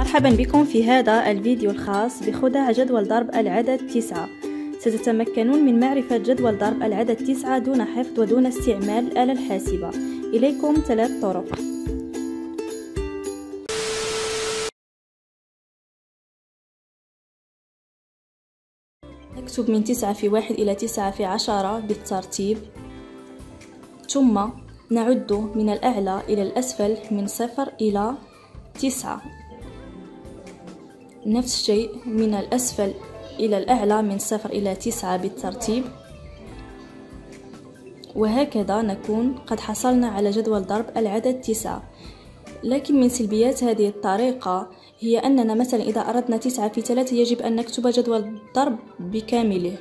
مرحبا بكم في هذا الفيديو الخاص بخدع جدول ضرب العدد 9. ستتمكنون من معرفة جدول ضرب العدد 9 دون حفظ ودون استعمال الآلة الحاسبة. إليكم 3 طرق. نكتب من 9 في 1 إلى 9 في 10 بالترتيب، ثم نعد من الأعلى إلى الأسفل من 0 إلى 9. نفس الشيء من الأسفل إلى الأعلى من 0 إلى 9 بالترتيب، وهكذا نكون قد حصلنا على جدول ضرب العدد 9. لكن من سلبيات هذه الطريقة هي أننا مثلا إذا أردنا 9 في 3 يجب أن نكتب جدول الضرب بكامله.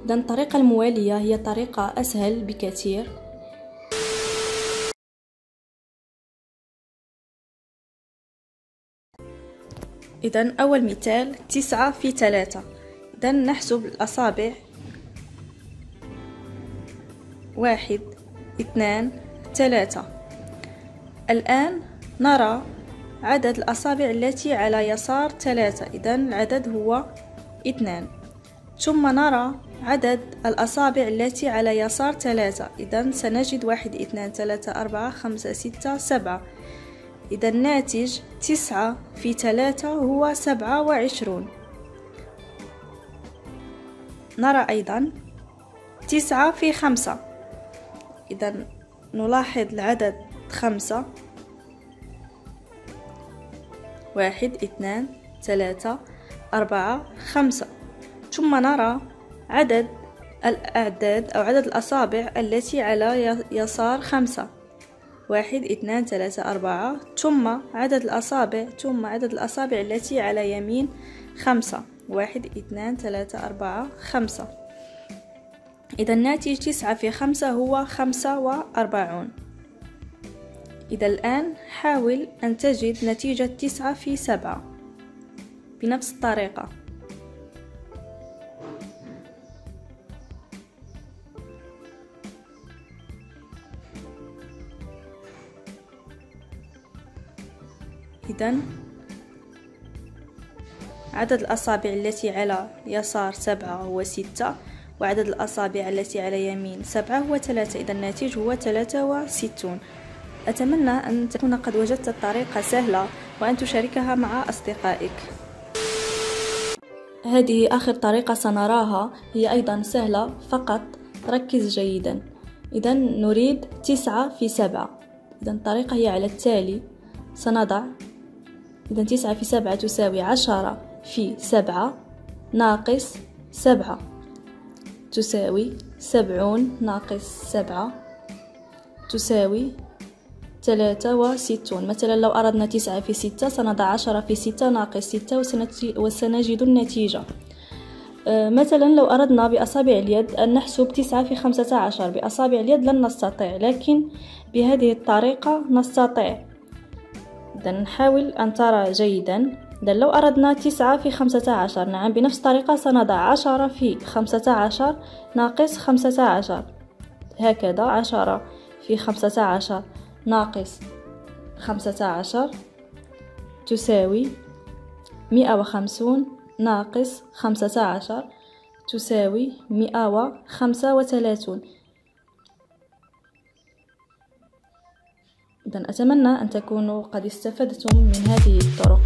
إذن الطريقة الموالية هي طريقة أسهل بكثير. إذن أول مثال 9 في 3. إذن نحسب الأصابع 1 2 3. الآن نرى عدد الأصابع التي على يسار 3، إذن العدد هو 2. ثم نرى عدد الأصابع التي على يسار 3، إذن سنجد 1 2 3 4 5 6 7. إذا الناتج 9 في 3 هو 27. نرى أيضا 9 في 5، إذا نلاحظ العدد 5 1 2 3 4 5. ثم نرى عدد الأعداد أو عدد الأصابع التي على يسار 5، 1 2 3 4. ثم عدد الأصابع التي على يمين 5، 1 2 3 4 5. إذا الناتج 9 في 5 هو 45. إذا الآن حاول أن تجد نتيجة 9 في 7 بنفس الطريقة. إذن عدد الأصابع التي على يسار 7 هو 6، وعدد الأصابع التي على يمين 7 هو 3. إذا الناتج هو 63. أتمنى أن تكون قد وجدت الطريقة سهلة وأن تشاركها مع أصدقائك. هذه آخر طريقة سنراها، هي أيضا سهلة، فقط ركز جيدا. إذا نريد 9 في 7. إذا الطريقة هي على التالي. سنضع إذا 9 في 7 تساوي 10 في 7 ناقص 7 تساوي 70 ناقص 7 تساوي 63. مثلا لو أردنا 9 في 6 سنضع 10 في 6 ناقص 6 وسنجد النتيجة. مثلا لو أردنا بأصابع اليد أن نحسب 9 في 15 بأصابع اليد لن نستطيع، لكن بهذه الطريقة نستطيع. إذا نحاول أن ترى جيدا. إذا لو أردنا 9 في 15، نعم بنفس الطريقة سنضع 10 في 15 ناقص 15، هكذا 10 في 15 ناقص 15 تساوي 150 ناقص 15 تساوي 135. إذن أتمنى أن تكونوا قد استفدتم من هذه الطرق.